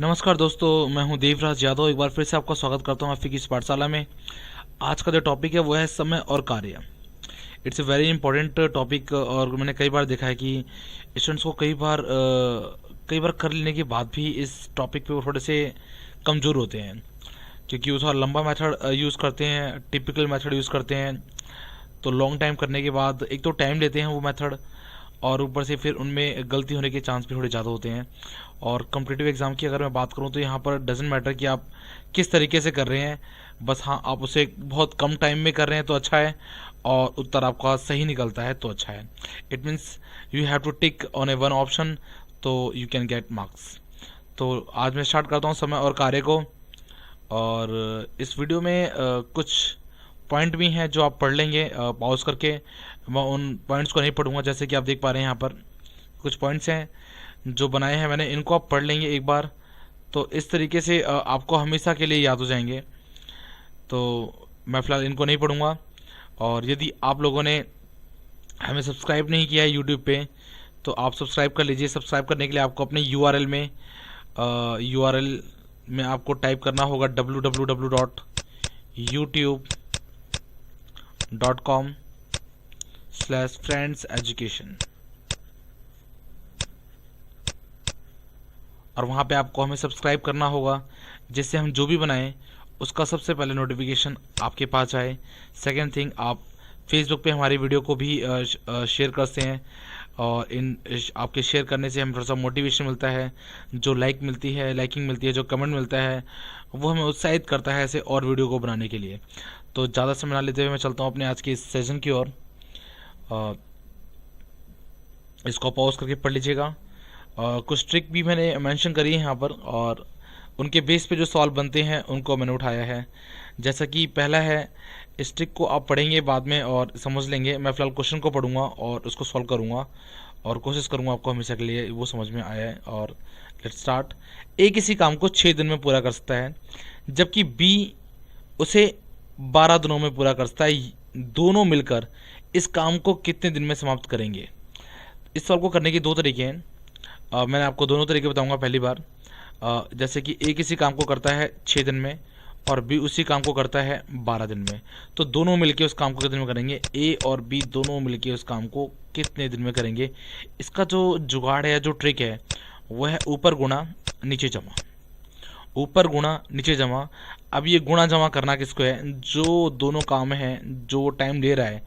नमस्कार दोस्तों, मैं हूं देवराज यादव। एक बार फिर से आपका स्वागत करता हूं आपकी इस पाठशाला में। आज का जो टॉपिक है वो है समय और कार्य। It's a very important topic और मैंने कई बार देखा है कि स्टूडेंट्स को कई बार कर लेने के बाद भी इस टॉपिक पे वो थोड़े से कमज़ोर होते हैं, क्योंकि वो थोड़ा लंबा मेथड यूज़ करते हैं, टिपिकल मेथड यूज़ करते हैं। तो लॉन्ग टाइम करने के बाद एक तो टाइम लेते हैं वो मेथड, और ऊपर से फिर उनमें गलती होने के चांस भी थोड़े ज़्यादा होते हैं। और कॉम्पिटिटिव एग्ज़ाम की अगर मैं बात करूँ तो यहाँ पर डजेंट मैटर कि आप किस तरीके से कर रहे हैं, बस हाँ आप उसे बहुत कम टाइम में कर रहे हैं तो अच्छा है, और उत्तर आपका सही निकलता है तो अच्छा है। It means you have to tick on a one option तो यू कैन गेट मार्क्स। तो आज मैं स्टार्ट करता हूँ समय और कार्य को, और इस वीडियो में कुछ पॉइंट भी हैं जो आप पढ़ लेंगे पॉज करके। मैं उन पॉइंट्स को नहीं पढ़ूंगा, जैसे कि आप देख पा रहे हैं यहाँ पर कुछ पॉइंट्स हैं जो बनाए हैं मैंने, इनको आप पढ़ लेंगे एक बार तो इस तरीके से आपको हमेशा के लिए याद हो जाएंगे। तो मैं फ़िलहाल इनको नहीं पढ़ूंगा। और यदि आप लोगों ने हमें सब्सक्राइब नहीं किया है यूट्यूब पे तो आप सब्सक्राइब कर लीजिए। सब्सक्राइब करने के लिए आपको अपने यूआरएल में आपको टाइप करना होगा www.youtube.com/friendseducation, और वहाँ पे आपको हमें सब्सक्राइब करना होगा, जिससे हम जो भी बनाएं उसका सबसे पहले नोटिफिकेशन आपके पास आए। सेकेंड थिंग, आप फेसबुक पे हमारी वीडियो को भी शेयर करते हैं, और आपके शेयर करने से हमें थोड़ा सा मोटिवेशन मिलता है। जो लाइकिंग मिलती है, जो कमेंट मिलता है, वो हमें उत्साहित करता है ऐसे और वीडियो को बनाने के लिए। तो ज़्यादा समय ना लेते हुए मैं चलता हूँ अपने आज के इस सेशन की ओर। इसको पॉज करके पढ़ लीजिएगा। कुछ ट्रिक भी मैंने मेंशन करी है यहाँ पर, और उनके बेस पे जो सवाल बनते हैं उनको मैंने उठाया है। जैसा कि पहला है, इस ट्रिक को आप पढ़ेंगे बाद में और समझ लेंगे। मैं फ़िलहाल क्वेश्चन को पढ़ूंगा और उसको सॉल्व करूंगा, और कोशिश करूंगा आपको हमेशा के लिए वो समझ में आया है। और लेट्स स्टार्ट। ए किसी काम को 6 दिन में पूरा कर सकता है, जबकि बी उसे 12 दिनों में पूरा कर सकता है। दोनों मिलकर इस काम को कितने दिन में समाप्त करेंगे? इस सवाल को करने के दो तरीके हैं। मैंने आपको दोनों तरीके बताऊंगा। पहली बार, जैसे कि ए किसी काम को करता है 6 दिन में और बी उसी काम को करता है 12 दिन में, तो दोनों मिलके उस काम को कितने दिन में करेंगे? ए और बी दोनों मिलके उस काम को कितने दिन में करेंगे? इसका जो जुगाड़ है, जो ट्रिक है, वह है ऊपर गुणा नीचे जमा, ऊपर गुणा नीचे जमा। अब ये गुणा जमा करना किसको है? जो दोनों काम हैं, जो टाइम ले रहा है,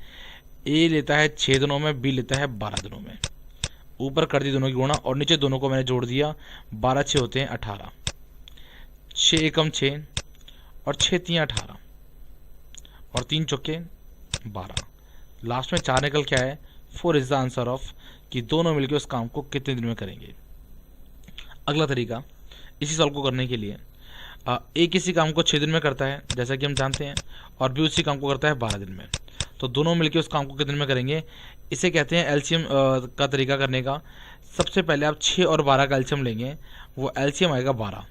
ए लेता है 6 दिनों में, बी लेता है 12 दिनों में। ऊपर कर दी दोनों की गुणा और नीचे दोनों को मैंने जोड़ दिया। 12 6 होते हैं 18, 6 एकम 6 और 6 3 18 और 3 चौके 12। लास्ट में 4 निकल के आए। 4 इज द आंसर ऑफ कि दोनों मिलकर उस काम को कितने दिन में करेंगे। अगला तरीका इसी सवाल को करने के लिए, ए किसी काम को 6 दिन में करता है जैसा कि हम जानते हैं, और बी उसी काम को करता है 12 दिन में, तो दोनों मिलकर उस काम को कितने दिन में करेंगे? इसे कहते हैं एलसीएम का तरीका करने का। सबसे पहले आप 6 और 12 का एलसीएम लेंगे, वो एलसीएम आएगा 12।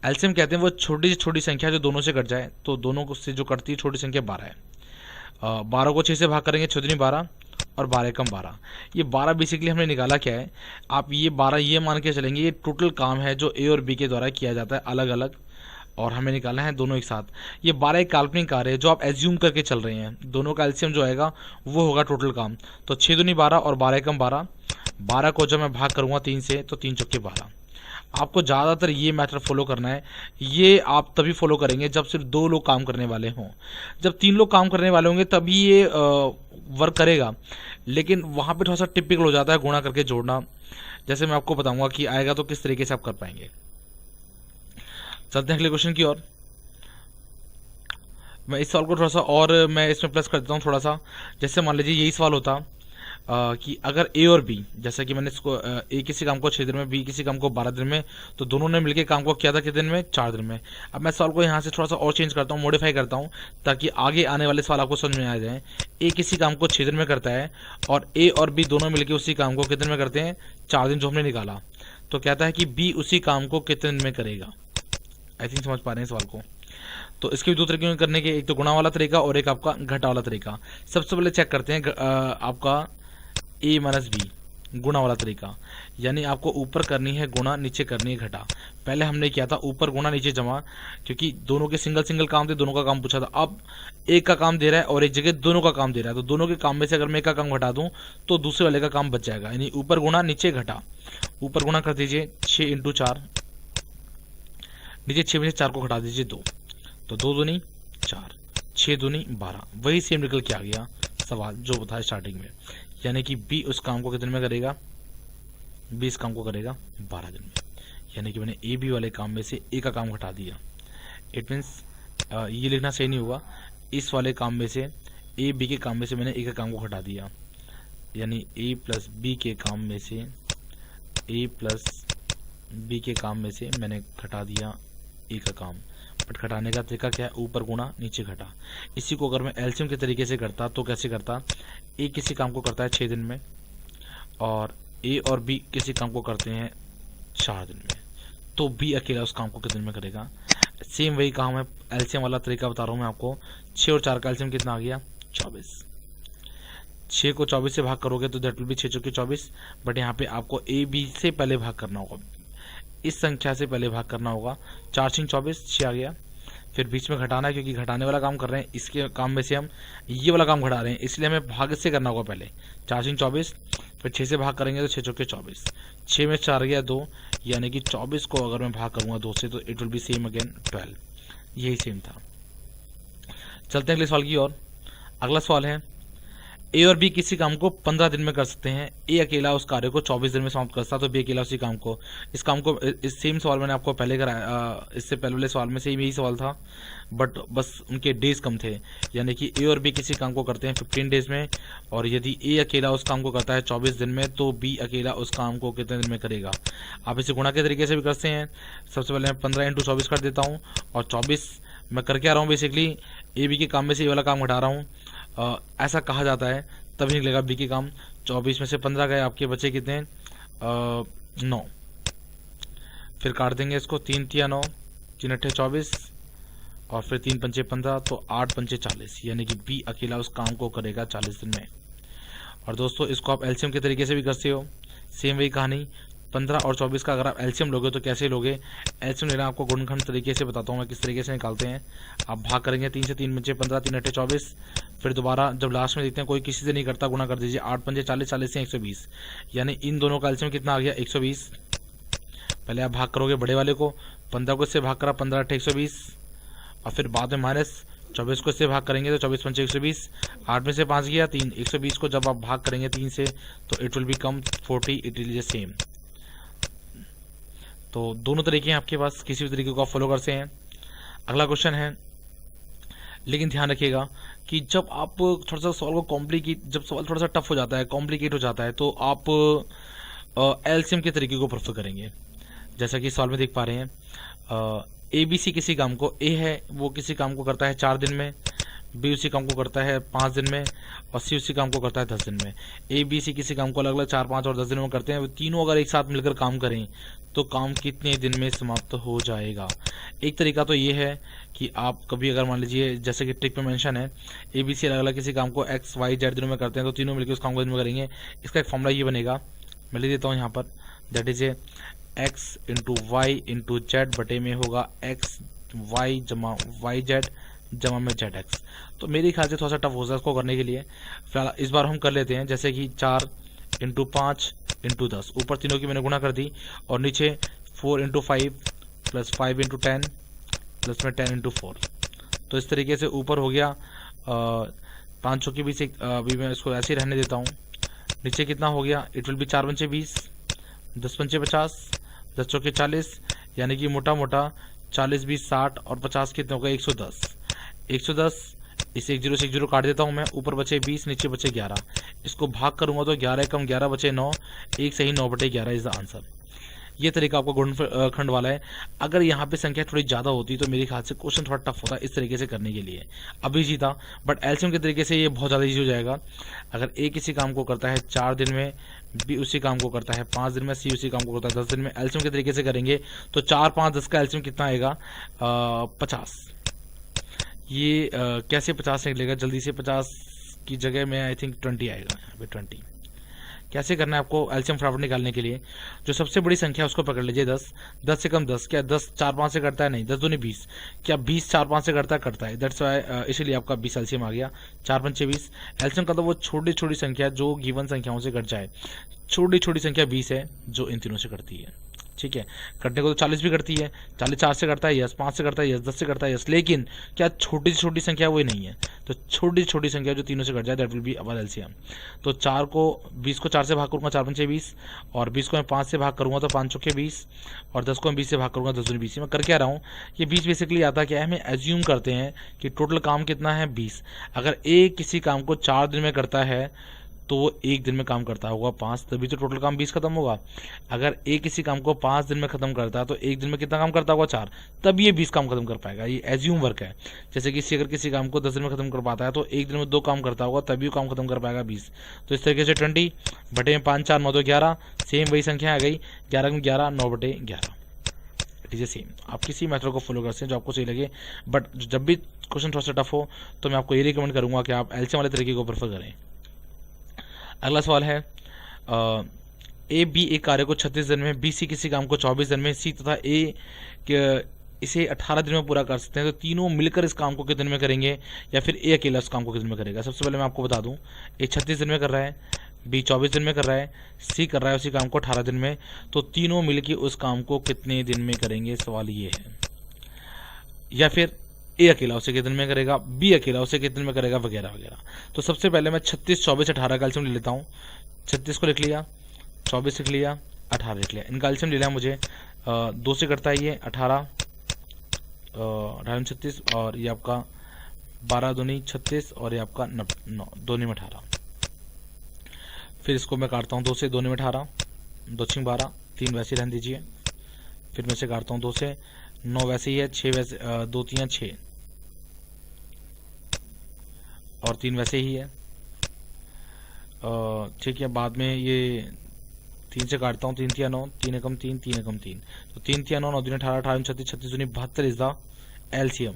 एलसीएम कहते हैं वो छोटी से छोटी संख्या जो दोनों से कट जाए, तो दोनों से जो कटती है छोटी संख्या 12 है। 12 को 6 से भाग करेंगे, 6 दूनी 12 और 12 एकम 12। ये 12 बेसिकली हमने निकाला क्या है? आप ये 12 ये मान के चलेंगे ये टोटल काम है जो ए और बी के द्वारा किया जाता है अलग अलग, और हमें निकालना है दोनों एक साथ। ये 12 एक काल्पनिक कार्य है जो आप एज्यूम करके चल रहे हैं। दोनों का एलसीएम जो आएगा वो होगा टोटल काम। तो 6 दूनी 12 और 12 एकम 12। 12 को जब मैं भाग करूँगा 3 से तो 3 चौके 12। आपको ज़्यादातर ये मैथड फॉलो करना है। ये आप तभी फॉलो करेंगे जब सिर्फ 2 लोग काम करने वाले हों। जब 3 लोग काम करने वाले होंगे तभी ये वर्क करेगा, लेकिन वहाँ पे थोड़ा सा टिपिकल हो जाता है गुणा करके जोड़ना। जैसे मैं आपको बताऊंगा कि आएगा तो किस तरीके से आप कर पाएंगे। चलते हैं अगले क्वेश्चन की ओर। मैं इस सवाल को थोड़ा सा और मैं इसमें प्लस कर देता हूँ थोड़ा सा। जैसे मान लीजिए यही सवाल होता कि अगर ए और बी, जैसा कि मैंने इसको ए किसी काम को 6 दिन में, बी किसी काम को 12 दिन में, तो दोनों ने मिलकर काम को किया था कितने दिन में? 4 दिन में। अब मैं सवाल को यहाँ से थोड़ा सा और चेंज करता हूँ, मॉडिफाई करता हूँ, ताकि आगे आने वाले सवाल आपको समझ में आ जाए। ए किसी काम को 6 दिन में करता है और ए और बी दोनों मिलकर उसी काम को कितने दिन में करते हैं? 4 दिन, जो हमने निकाला। तो कहता है कि बी उसी काम को कितने दिन में करेगा। आई थिंक समझ पा रहे हैं सवाल को। तो इसके भी दो तरीके करने के, एक तो गुणा वाला तरीका और एक आपका घटा वाला तरीका। सबसे पहले चेक करते हैं आपका ए माइनस बी। गुणा वाला तरीका, यानी आपको ऊपर करनी है गुणा, नीचे करनी है घटा। पहले हमने किया था ऊपर गुणा नीचे जमा, क्योंकि दोनों के सिंगल सिंगल काम थे, दोनों का काम पूछा था। अब एक का काम दे रहा है और एक जगह दोनों का काम दे रहा है, तो दोनों के काम में से अगर मैं एक का काम घटा दूं तो दूसरे वाले का काम बच जाएगा, यानी ऊपर गुणा नीचे घटा। ऊपर गुणा कर दीजिए 6 इंटू 4, नीचे 6 में से 4 को घटा दीजिए 2, तो 2 दूनी 4, 6 दूनी 12। वही सेम निकल के आ गया सवाल जो था स्टार्टिंग में, यानी कि बी उस काम को कितने में करेगा, बी इस काम को करेगा 12 दिन में। यानी कि मैंने ए बी वाले काम में से ए का काम घटा दिया। इट मीन्स ये लिखना सही नहीं होगा, इस वाले काम में से ए बी के काम में से मैंने ए का काम को घटा दिया, यानी ए प्लस बी के काम में से ए प्लस बी के काम में से मैंने घटा दिया ए का काम। बट घटाने का तरीका क्या है, ऊपर गुणा नीचे घटा। इसी को अगर मैं एलसीएम के तरीके से करता तो कैसे करता, ए किसी काम को करता है 6 दिन में और ए और बी किसी काम को करते हैं 4 दिन में, तो बी अकेला उस काम को कितने दिन में करेगा। सेम वही काम है, एलसीएम वाला तरीका बता रहा हूँ मैं आपको। 6 और 4 का एलसीएम कितना आ गया 24। 6 को 24 से भाग करोगे तो दैट विल बी 6 चौके 24, बट यहाँ पे आपको ए बी से पहले भाग करना होगा, इस संख्या से पहले भाग करना होगा। 4 6 24, 6 आ गया। फिर बीच में घटाना है, क्योंकि घटाने वाला काम कर रहे हैं, इसके काम में से हम ये वाला काम घटा रहे हैं, इसलिए हमें भाग से करना होगा पहले। 4 6 24, फिर 6 से भाग करेंगे तो 6 चौके 24, 6 में 4 गया 2, यानी कि 24 को अगर मैं भाग करूंगा 2 से तो it will be same again 12। यही सेम था। चलते हैं अगले सवाल की ओर। अगला सवाल है, ए और बी किसी काम को 15 दिन में कर सकते हैं, ए अकेला उस कार्य को 24 दिन में समाप्त करता तो बी अकेला उसी काम को। इस काम को, इस सेम सवाल मैंने आपको पहले कराया, इससे पहले वाले सवाल में सेम यही सवाल था, बट बस उनके डेज कम थे। यानी कि ए और बी किसी काम को करते हैं 15 डेज में, और यदि ए अकेला उस काम को करता है 24 दिन में तो बी अकेला उस काम को कितने दिन में करेगा। आप इसे गुणा के तरीके से भी करते हैं। सबसे पहले मैं 15 इंटू 24 कर देता हूँ, और 24 मैं करके आ रहा हूँ बेसिकली ए बी के काम में से ये वाला काम घटा रहा हूँ, ऐसा कहा जाता है, तभी निकलेगा बी के काम। 24 में से 15 गए, आपके बचे कितने 9। फिर काट देंगे इसको, 3 तिया 9, 3 अट्ठे 24, और फिर 3 पंचे 15, तो 8 पंचे 40, यानी कि बी अकेला उस काम को करेगा 40 दिन में। और दोस्तों इसको आप एलसीएम के तरीके से भी करते हो, सेम वही कहानी। 15 और 24 का अगर आप एलसीएम लोगे तो कैसे लोगे, एलसीएम लेना आपको गुणनखंड तरीके से बताता हूँ मैं किस तरीके से निकालते हैं। आप भाग करेंगे 3 से, 3 पंचे 15, 3 अट्ठे 24, फिर दोबारा जब लास्ट में देखते हैं कोई किसी से नहीं करता, गुणा कर दीजिए, 8 पंचे 40, 40 से 120, यानी इन दोनों का एलसीएम कितना आ गया 120। पहले आप भाग करोगे बड़े वाले को, 15 को इससे भाग करा, 15 अट्ठे 120, और फिर बाद में माइनस 24 को इससे भाग करेंगे तो 24 पंचे 120, 8 में से 5 गया 3, 120 को जब आप भाग करेंगे 3 से तो it will become 40, it will same. तो दोनों तरीके हैं आपके पास, किसी भी तरीके को आप फॉलो करते हैं। अगला क्वेश्चन है, लेकिन ध्यान रखिएगा कि जब आप थोड़ा सा सवाल को कॉम्प्लिकेट, जब सवाल थोड़ा सा टफ हो जाता है, कॉम्प्लिकेट हो जाता है, तो आप एलसीएम के तरीके को प्रेफर करेंगे। जैसा कि सवाल में देख पा रहे हैं, ए बी सी किसी काम को, ए है वो किसी काम को करता है 4 दिन में, बी उसी काम को करता है 5 दिन में, और सी उसी काम को करता है 10 दिन में। ए बी सी किसी काम को अलग अलग 4 5 और 10 दिनों में करते हैं, वो तीनों अगर एक साथ मिलकर काम करें तो काम कितने दिन में समाप्त हो जाएगा। एक तरीका तो ये है कि आप कभी अगर मान लीजिए, जैसे कि ट्रिक में मेंशन है, ए बी सी अलग अलग किसी काम को एक्स वाई जेड दिनों में करते हैं तो तीनों मिलकर उस काम को दिन में करेंगे। इसका एक फॉर्मूला ये बनेगा, मैं लिख देता हूँ यहाँ पर, that is a X into Y into Z बटे में होगा एक्स वाई जमा वाई जेड जमा में जेड एक्स। तो मेरे ख्याल से थोड़ा सा टफ हो सकता है इसको करने के लिए। फिलहाल इस बार हम कर लेते हैं, जैसे कि 4 इंटू 5 इंटू 10, ऊपर तीनों की मैंने गुणा कर दी, और नीचे 4 इंटू 5 प्लस 5 इंटू 10 प्लस में 10 इंटू 4। तो इस तरीके से ऊपर हो गया 5 की 20, अभी मैं इसको ऐसे ही रहने देता हूँ। नीचे कितना हो गया, इट विल बी 4 पंचे 20, 10 पंचे 50, 10 चौके 40, यानी कि मोटा मोटा 40 20 60 और 50 कितने हो गए 110। 110 इसे 1 0 से 1 0 काट देता हूं मैं, ऊपर बचे 20 नीचे बचे 11, इसको भाग करूंगा तो 11 कम 11 बचे 9, एक सही 9 बटे 11 इज द आंसर। ये तरीका आपको गुणनखंड वाला है। अगर यहाँ पे संख्या थोड़ी ज़्यादा होती तो मेरे ख्याल से क्वेश्चन थोड़ा टफ होता इस तरीके से करने के लिए, अभी जीता। बट एलसीएम के तरीके से ये बहुत ज़्यादा ईजी हो जाएगा। अगर ए किसी काम को करता है 4 दिन में, बी उसी काम को करता है 5 दिन में, सी उसी काम को करता है 10 दिन में, एलसीएम के तरीके से करेंगे तो 4 5 10 का एलसीएम कितना आएगा 50। ये कैसे 50 निकलेगा जल्दी से, 50 की जगह में आई थिंक 20 आएगा यहाँ पे 20, कैसे करना है आपको एलसीएम फटाफट निकालने के लिए? जो सबसे बड़ी संख्या है उसको पकड़ लीजिए 10, 10 से कम 10, क्या 10 4 5 से करता है? नहीं, 10 दूनी 20, क्या 20 4 5 से करता है? करता है, दैट्स वाई इसीलिए आपका 20 एलसीएम आ गया। 4 पंचे 20। एलसीएम का तो वो छोटी छोटी संख्या जो गिवन संख्याओं से कट जाए, छोटी छोटी संख्या 20 है जो इन तीनों से करती है, ठीक है। कटने को तो 40 भी करती है, 40 4 से करता है यस, 5 से करता है यस, 10 से करता है यस, लेकिन क्या छोटी से छोटी संख्या वो नहीं है, तो छोटी छोटी संख्या जो तीनों से कट जाए that will be our LCM. तो 4 को 20 को 4 से भाग करूंगा 4 पंचे 20, और 20 को मैं 5 से भाग करूंगा तो 5 चौके 20, और 10 को मैं 20 से भाग करूंगा 10 दूनी 20। मैं कर क्या रहा हूँ, ये 20 बेसिकली आता क्या है, हमें एज्यूम करते हैं कि टोटल काम कितना है 20। अगर एक किसी काम को 4 दिन में करता है तो वो एक दिन में काम करता होगा 5, तभी तो टोटल काम 20 खत्म होगा। अगर एक किसी काम को 5 दिन में खत्म करता है तो एक दिन में कितना काम करता होगा 4, तब ये 20 काम खत्म कर पाएगा। ये एज्यूम वर्क है। जैसे कि अगर किसी काम को 10 दिन में खत्म कर पाता है तो एक दिन में 2 काम करता होगा, तभी वो काम खत्म कर पाएगा 20। तो इस तरीके से 20 बटे में 5 4 9 2 11, सेम वही संख्या आ गई, 11 में 11 9 बटे 11। It is same. आप किसी मेथड को फॉलो कर सकते हैं जो आपको सही लगे, बट जब भी क्वेश्चन थोड़ा सा टफ हो तो मैं आपको ये रिकमेंड करूंगा कि आप एलसीएम वाले तरीके को प्रेफर करें। अगला सवाल है, ए बी एक कार्य को 36 दिन में, बी सी किसी काम को 24 दिन में, सी तथा ए इसे 18 दिन में पूरा कर सकते हैं, तो तीनों मिलकर इस काम को कितने दिन में करेंगे, या फिर ए अकेला इस काम को कितने दिन में करेगा? सबसे पहले मैं आपको बता दूं, ए 36 दिन में कर रहा है, बी 24 दिन में कर रहा है, सी कर रहा है उसी काम को 18 दिन में, तो तीनों मिलकर उस काम को कितने दिन में करेंगे? सवाल ये है। या फिर ए अकेला उसे कितने में करेगा, बी अकेला उसे कितने में करेगा, वगैरह वगैरह। तो सबसे पहले मैं 36 24 18 का एलसीएम ले लेता हूँ। 36 को लिख लिया, 24 लिख लिया, 18 लिख लिया। इनका एलसीएम ले लिया मुझे, 2 से करता है ये 18, 18 36, और ये आपका 12 दूनी 36, और ये आपका 9 दूनी में 18। फिर इसको मैं काटता हूँ 2 से, 2 में 18, 2 6 12, 3 वैसे रहने दीजिए। फिर मैं से काटता हूँ 2 से, 9 वैसे ही है, 6 वैसे, 2 3 6, और 3 वैसे ही है, ठीक है। बाद में ये 3 से काटता हूँ, 3 3 9, 3 एकम 3, 3 एकम 3, तो 3 3 9 9 3 18, 18 36, 36 दूनी 72 इज द एलसीएम।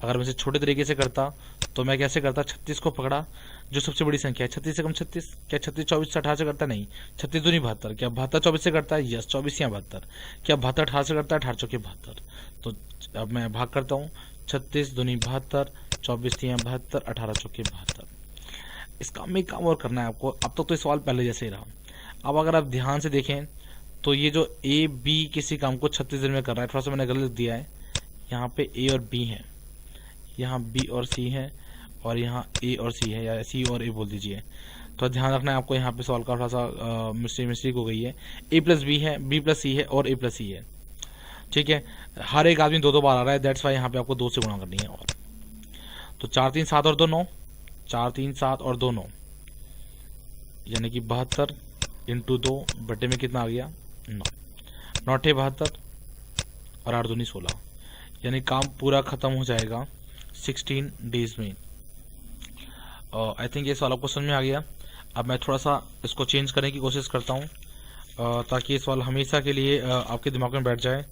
अगर मैं इसे छोटे तरीके से करता तो मैं कैसे करता, 36 को पकड़ा जो सबसे बड़ी संख्या है, 36 से कम 36, क्या 36 24 से 18 से करता? नहीं, 36 दूनी 72, क्या 72 24 से करता है? यस, 24 या 72, क्या 72 18 से करता है? 18 चौके 72। तो अब मैं भाग करता हूँ, 36 दूनी 72, 24 3 72, 18 चौके 72। इस काम में एक काम और करना है आपको। अब तक तो इस सवाल पहले जैसे ही रहा, अब अगर आप ध्यान से देखें तो ये जो ए बी किसी काम को 36 दिन में कर रहा है, थोड़ा सा मैंने गलत दिया है, यहाँ पे ए और बी है, यहाँ बी और सी है, और यहाँ ए और सी है, या सी और ए बोल दीजिए। तो ध्यान रखना है आपको, यहाँ पे सवाल का थोड़ा सा मिस्टेक हो गई है। ए प्लस बी है, बी प्लस सी है, और ए प्लस सी है, ठीक है। हर एक आदमी 2 2 बार आ रहा है, दैट्स वाई यहाँ पे आपको 2 से गुणा करनी है। और तो 4 3 7 और 2 9, 4 3 7 और 2 9, यानी कि 72 इंटू 2 बटे में कितना आ गया 9, 9 8 72, और 8 दूनी 16, यानी काम पूरा खत्म हो जाएगा 16 डेज में। आई थिंक ये सवाल आपको समझ में आ गया। अब मैं थोड़ा सा इसको चेंज करने की कोशिश करता हूँ ताकि ये सवाल हमेशा के लिए आपके दिमाग में बैठ जाए।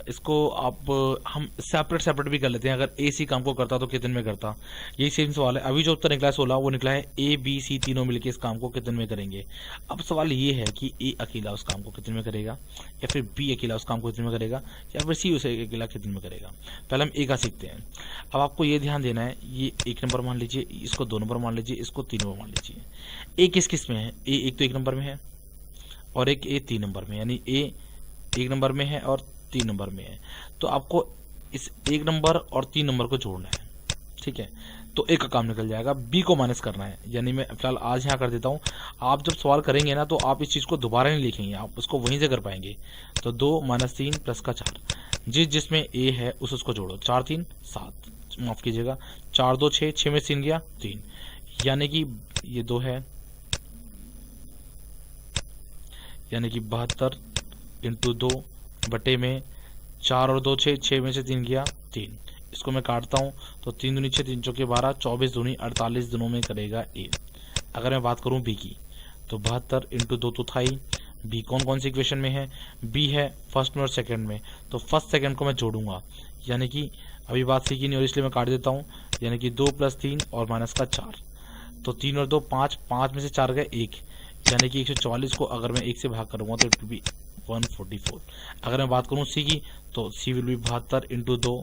इसको आप हम सेपरेट भी कर लेते हैं। अगर ए सी काम को करता तो कितने में करता, यही सेम सवाल है। अभी जो उत्तर निकला है 16, वो निकला है ए बी सी तीनों मिलकर इस काम को कितने में करेंगे। अब सवाल ये है कि ए अकेला उस काम को कितने में करेगा, या फिर बी अकेला उस काम को कितने में करेगा, या फिर सी उसे अकेला कितने में करेगा। पहले हम ए का सीखते हैं। अब आपको ये ध्यान देना है, ये 1 नंबर मान लीजिए, इसको 2 नंबर मान लीजिए, इसको 3 नंबर मान लीजिए। ए किस में है, ए एक तो 1 नंबर में है और एक ए 3 नंबर में, यानी ए 1 नंबर में है और 3 नंबर में है। तो आपको इस 1 नंबर और 3 नंबर को जोड़ना है, ठीक है। तो ए का काम निकल जाएगा, बी को माइनस करना है, यानी मैं फिलहाल आज यहाँ कर देता हूँ। आप जब सवाल करेंगे ना तो आप इस चीज़ को दोबारा नहीं लिखेंगे, आप उसको वहीं से कर पाएंगे। तो 2 - 3 प्लस का 4, जिसमें ए है उसको जोड़ो। 4 3 7, माफ कीजिएगा, 4 2 6, 6 में 3 गया 3, यानी कि ये 2 है, यानी कि 72 इंटू 2 बटे में 4 और 2 6, 6 में से 3 गया 3। इसको मैं काटता हूँ तो 3 दूनी 6, 3 चौके 12, 24 दूनी 48 दिनों में करेगा ए। अगर मैं बात करूँ बी की तो 72 इंटू 2 तो था ही। बी कौन सी इक्वेशन में है, बी है फर्स्ट में और सेकंड में, तो फर्स्ट सेकंड को मैं जोड़ूंगा, यानी कि अभी बात सीखी नहीं और इसलिए मैं काट देता हूँ। यानी कि 2 + 3 और माइनस का 4, तो 3 और 2 5, 5 में से 4 गए 1, यानी कि 144 को अगर मैं 1 से भाग करूँगा तो इट विल बी 144। अगर मैं बात करूँ सी की, तो सी विल बी 72 × 2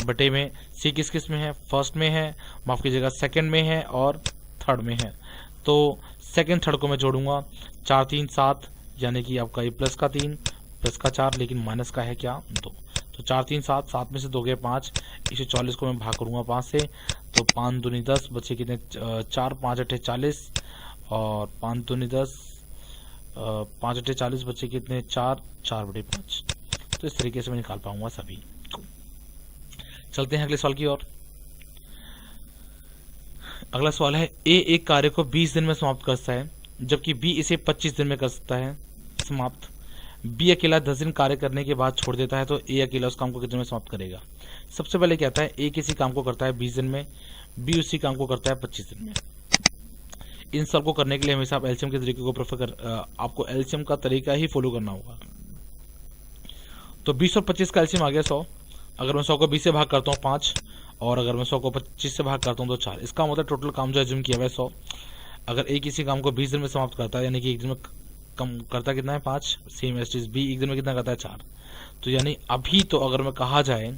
बटे में सी किस में है, फर्स्ट में है, माफ़ कीजिएगा सेकंड में है और थर्ड में है। तो सेकंड थर्ड को मैं जोड़ूंगा, 4 3 7, यानी कि आपका ये प्लस का 3 प्लस का 4, लेकिन माइनस का है क्या 2, तो 4 3 7, 7 में से 2 गए 5, 140 को मैं भाग करूंगा 5 से, तो 5 दूनी 10, बचे कितने 4, 5 8 40 और 5 दूनी 10, 5 8 40, बचे कितने 4, 4/5। तो इस तरीके से मैं निकाल पाऊंगा सभी। चलते हैं अगले सवाल की ओर। अगला सवाल है, ए एक कार्य को 20 दिन में समाप्त करता है, जबकि बी इसे 25 दिन में कर सकता है समाप्त। बी अकेला 10 दिन कार्य करने के बाद छोड़ देता है, तो ए अकेला उस काम को कितने में समाप्त करेगा। सबसे पहले क्या है, ए किसी काम को करता है 20 दिन में, बी उसी काम को करता है 25 दिन में। इन सब को करने के लिए हमेशा आप एलसीएम के तरीके को आपको एलसीएम का तरीका ही फॉलो करना होगा। तो 20 और 25 का एलसीएम आ गया 100। अगर मैं 100 को 20 से भाग करता हूँ 5, और अगर मैं 100 को 25 से भाग करता हूँ तो 4। इसका मतलब टोटल काम जो एज्यूम किया हुआ है 100। अगर ए किसी काम को 20 दिन में समाप्त करता है, यानी कि एक दिन में कम करता कितना है 5, सेम एज इज बी एक दिन में कितना करता है 4। तो यानी अभी तो अगर मैं कहा जाए,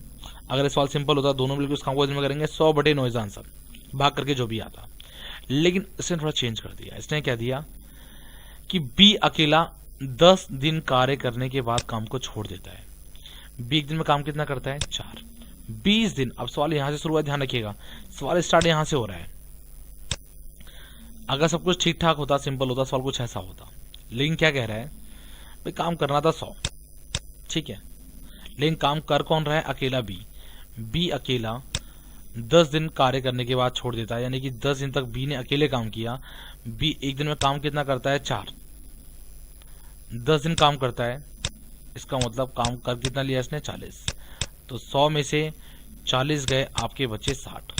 अगर सवाल सिंपल होता दोनों मिलकर उस काम को एक दिन में करेंगे 100/9 इज आंसर, भाग करके जो भी आता। लेकिन इसने थोड़ा चेंज कर दिया। इसने क्या दिया कि बी अकेला 10 दिन कार्य करने के बाद काम को छोड़ देता है। बी एक दिन में काम कितना करता है 4, 20 दिन। अब सवाल यहां से शुरू हुआ, ध्यान रखिएगा सवाल स्टार्ट यहां से हो रहा है। अगर सब कुछ ठीक ठाक होता, सिंपल होता, सवाल कुछ ऐसा होता, लेकिन क्या कह रहा है भाई, काम करना था 100, ठीक है, लेकिन काम कर कौन रहा है, अकेला बी अकेला 10 दिन कार्य करने के बाद छोड़ देता है, यानी कि 10 दिन तक बी ने अकेले काम किया। बी एक दिन में काम कितना करता है 4, 10 दिन काम करता है, इसका मतलब काम कर कितना लिया इसने 40, तो 100 में से 40 गए, आपके बचे 60,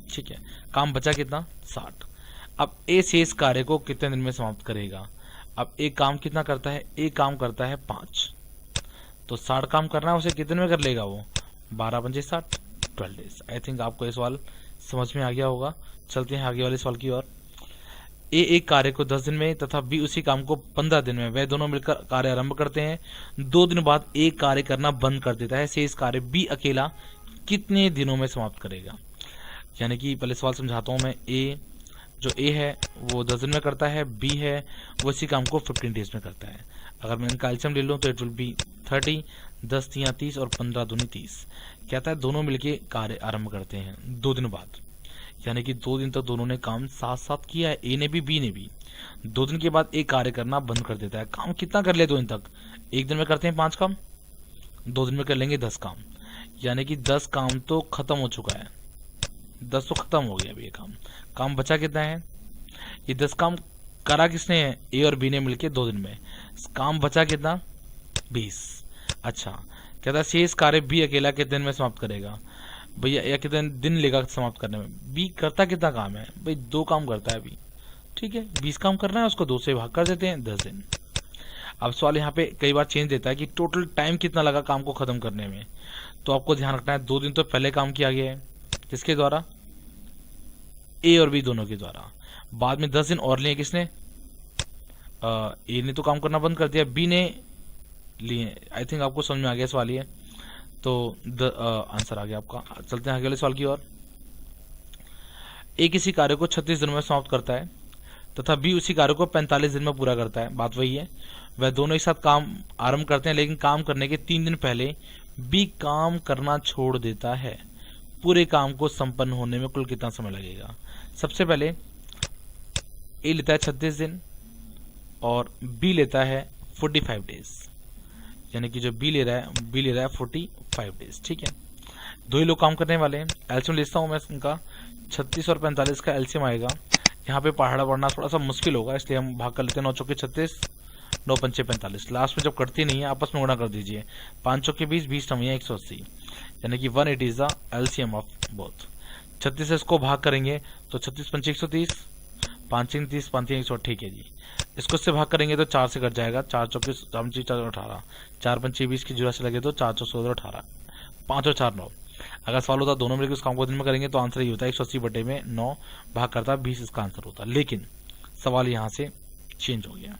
ठीक है, काम बचा कितना 60। अब ए शेष कार्य को कितने दिन में समाप्त करेगा। अब एक काम कितना करता है, एक काम करता है 5, तो 60 काम करना है, उसे कितने में कर लेगा वो 12 × 5 = 60, 12 डेज। आई थिंक आपको ये सवाल समझ में आ गया होगा। चलते हैं आगे वाले सवाल की ओर। ए एक कार्य को 10 दिन में तथा बी उसी काम को 15 दिन में, वह दोनों मिलकर कार्य आरंभ करते हैं। 2 दिन बाद ए कार्य करना बंद कर देता है, शेष कार्य बी अकेला कितने दिनों में समाप्त करेगा। यानी कि पहले सवाल समझाता हूं मैं। ए है वो 10 दिन में करता है, बी है वो इसी काम को 15 डेज में करता है। अगर मैं इनका एलसीएम ले लूँ तो इट विल बी 30, 10 × 3 = 30 और 15 दूनी 30। कहता है दोनों मिलके कार्य आरंभ करते हैं 2 दिन बाद, यानी कि 2 दिन तक दोनों ने काम साथ साथ किया है, ए ने भी बी ने भी। 2 दिन के बाद एक कार्य करना बंद कर देता है। काम कितना कर ले 2 दिन तक, एक दिन में करते हैं 5 काम, 2 दिन में कर लेंगे 10 काम, यानी कि 10 काम तो खत्म हो चुका है, 10 तो खत्म हो गया अभी ये काम बचा कितना है, ये 10 काम करा किसने है, ए और बी ने मिलके 2 दिन में। काम बचा कितना 20। अच्छा, कहता है शेष कार्य बी अकेला कितने दिन में समाप्त करेगा। भैया या कितने दिन लेगा समाप्त करने में। बी करता कितना काम है भाई, 2 काम करता है बी, ठीक है, 20 काम करना है, उसको 2 से भाग कर देते हैं 10 दिन। अब सवाल यहाँ पे कई बार चेंज देता है कि टोटल टाइम कितना लगा काम को खत्म करने में। तो आपको ध्यान रखना है 2 दिन तो पहले काम किया गया है, किसके द्वारा, ए और बी दोनों के द्वारा। बाद में 10 दिन और लिए किसने, ए ने तो काम करना बंद कर दिया, बी ने लिए। आई थिंक आपको समझ में आ गया सवाल ये, तो आंसर आ गया आपका। चलते हैं आगे वाले सवाल की ओर। ए किसी कार्य को 36 दिन में समाप्त करता है तथा बी उसी कार्य को 45 दिन में पूरा करता है। बात वही है, वह दोनों एक साथ काम आरंभ करते हैं, लेकिन काम करने के 3 दिन पहले बी काम करना छोड़ देता है। पूरे काम को संपन्न होने में कुल कितना समय लगेगा। सबसे पहले ए लेता है 36 दिन और बी लेता है 45 डेज, यानी कि जो बी ले रहा है 45 डेज, ठीक है। 2 ही लोग काम करने वाले हैं। एलसीएम लिखता हूँ मैं इनका, 36 और 45 का एलसीएम आएगा। यहाँ पे पहाड़ा पढ़ना थोड़ा सा मुश्किल होगा, इसलिए हम भाग कर लेते हैं। 9 चौके 36, 9 पंचे 45। लास्ट में जब कटती नहीं है आपस में गुणा कर दीजिए। 5 चौके 20, 20 नौया 180, यानी कि 180 is the LCM of both. 36 से इसको भाग करेंगे तो 36 पंचे 130, 5 × 30, 5 × 100, ठीक है जी। इसको इससे भाग करेंगे तो 4 से कट जाएगा, 4 चौके 18, 4 पंचे 20 की जुड़ा से लगे तो 4 चौके 18, 5 और 4 9, अगर सवाल होता दोनों मिलकर उस काम को दिन में करेंगे तो आंसर ये होता है 180 बटे में 9 भाग करता 20 इसका आंसर होता। लेकिन सवाल यहां से चेंज हो गया।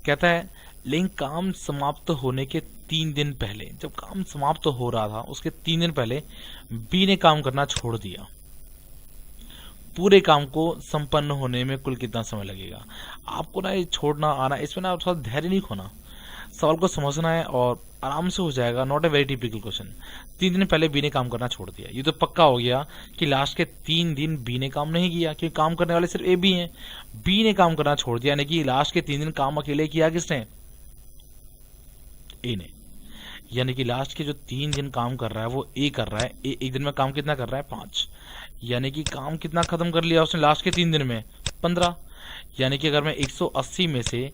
कहता है लेकिन काम समाप्त होने के 3 दिन पहले, जब काम समाप्त हो रहा था उसके 3 दिन पहले बी ने काम करना छोड़ दिया। पूरे काम को संपन्न होने में कुल कितना समय लगेगा? आपको ना ये छोड़ना आना, इसमें ना थोड़ा धैर्य नहीं खोना, सवाल को समझना है और आराम से हो जाएगा। Not a very typical question. 3 दिन पहले बी ने काम करना छोड़ दिया, ये तो पक्का हो गया कि लास्ट के 3 दिन बी ने काम नहीं किया, क्योंकि काम करने वाले सिर्फ ए बी हैं। बी ने काम करना छोड़ दिया, यानी कि लास्ट के 3 दिन काम अकेले किया किसने? ए ने। यानी कि लास्ट के जो 3 दिन काम कर रहा है वो ए कर रहा है। ए एक दिन में काम कितना कर रहा है? 5। यानी कि काम कितना खत्म कर लिया उसने लास्ट के 3 दिन में? 15। यानी कि अगर मैं 180 में से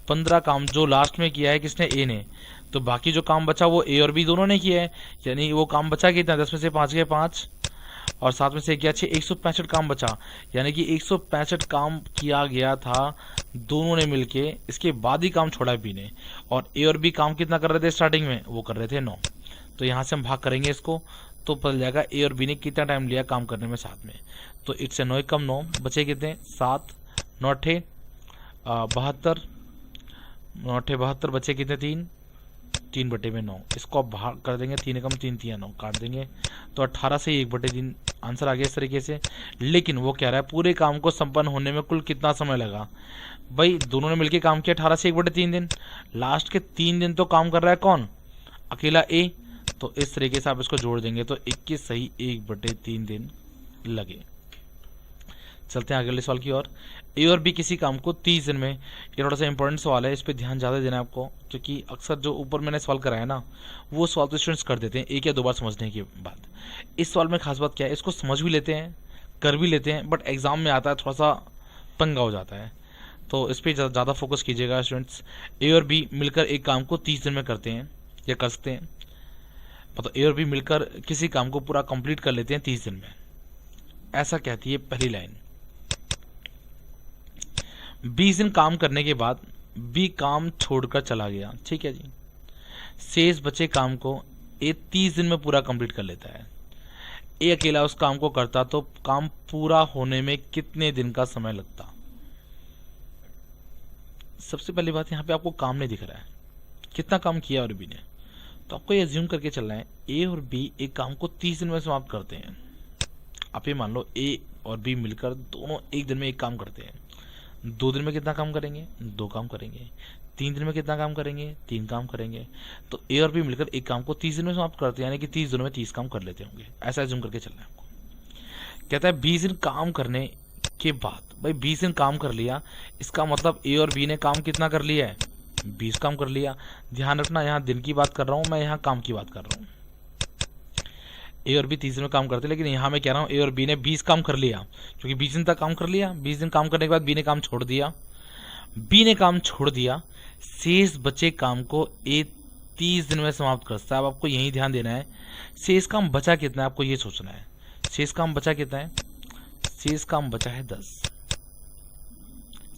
15 काम जो लास्ट में किया है किसने? ए ने, तो बाकी जो काम बचा वो ए और बी दोनों ने किया है। यानी वो काम बचा कितना? 10 में से 5 गए 5 और 7 में से क्या? 6। 165 काम बचा। यानी कि 165 काम किया गया था दोनों ने मिलके, इसके बाद ही काम छोड़ा बी ने। और ए और बी काम कितना कर रहे थे स्टार्टिंग में? वो कर रहे थे 9। तो यहाँ से हम भाग करेंगे इसको तो पता जाएगा ए और बी ने कितना टाइम लिया काम करने में साथ में। तो 8 से 9 कम 9 बचे कितने? 7। 9 8 72, 9 8 72 बचे कितने? 3 बटे में 9। इसको अब भाग कर देंगे, 3 कम 3 3 9 काट देंगे तो 18 से 1 बटे 3 आंसर आ गया इस तरीके से। लेकिन वो कह रहा है पूरे काम को संपन्न होने में कुल कितना समय लगा? भाई दोनों ने मिलकर काम किया 18 से 1 बटे 3 दिन। लास्ट के 3 दिन तो काम कर रहा है कौन? अकेला ए। तो इस तरीके से आप इसको जोड़ देंगे तो 21 सही 1 बटे 3 दिन लगे। चलते हैं अगले सवाल की ओर। ए और बी किसी काम को 30 दिन में, ये थोड़ा सा इंपॉर्टेंट सवाल है, इस पर ध्यान ज़्यादा देना है आपको, क्योंकि अक्सर जो ऊपर मैंने सवाल कराया ना वो सवाल तो स्टूडेंट्स कर देते हैं एक या 2 बार समझने के बाद। इस सवाल में खास बात क्या है, इसको समझ भी लेते हैं कर भी लेते हैं, बट एग्जाम में आता है थोड़ा सा पंगा हो जाता है। तो इस पर ज़्यादा फोकस कीजिएगा स्टूडेंट्स। ए और बी मिलकर एक काम को 30 दिन में करते हैं या कर सकते हैं, मतलब ए और बी मिलकर किसी काम को पूरा कंप्लीट कर लेते हैं 30 दिन में, ऐसा कहती है पहली लाइन। 20 दिन काम करने के बाद बी काम छोड़कर चला गया, ठीक है जी। शेष बचे काम को ए 30 दिन में पूरा कंप्लीट कर लेता है। ए अकेला उस काम को करता तो काम पूरा होने में कितने दिन का समय लगता? सबसे पहली बात, यहाँ पे आपको काम नहीं दिख रहा है कितना काम किया और बी ने, तो आपको ये अज्यूम करके चलना है ए और बी एक काम को 30 दिन में समाप्त करते हैं। आप ये मान लो ए और बी मिलकर दोनों एक दिन में एक काम करते हैं। 2 दिन में कितना काम करेंगे? 2 काम करेंगे। 3 दिन में कितना काम करेंगे? 3 काम करेंगे। तो ए और बी मिलकर एक काम को 30 दिन में समाप्त करते हैं, यानी कि 30 दिनों में 30 काम कर लेते होंगे, ऐसा अज्यूम करके चलना है आपको। कहता है 20 दिन काम करने के बाद, भाई 20 दिन काम कर लिया, इसका मतलब ए और बी ने काम कितना कर लिया है? 20 काम कर लिया। ध्यान रखना यहाँ दिन की बात कर रहा हूँ मैं, यहाँ काम की बात कर रहा हूँ। ए और बी 30 दिन में काम करते, लेकिन यहाँ मैं कह रहा हूँ ए और बी ने 20 काम कर लिया, क्योंकि 20 दिन तक काम कर लिया। 20 दिन काम करने के बाद बी ने काम छोड़ दिया। बी ने काम छोड़ दिया, शेष बचे काम को ए 30 दिन में समाप्त करता है। अब आपको यही ध्यान देना है, शेष काम बचा कितना है आपको ये सोचना है। शेष काम बचा कितना है? शेष काम बचा है 10।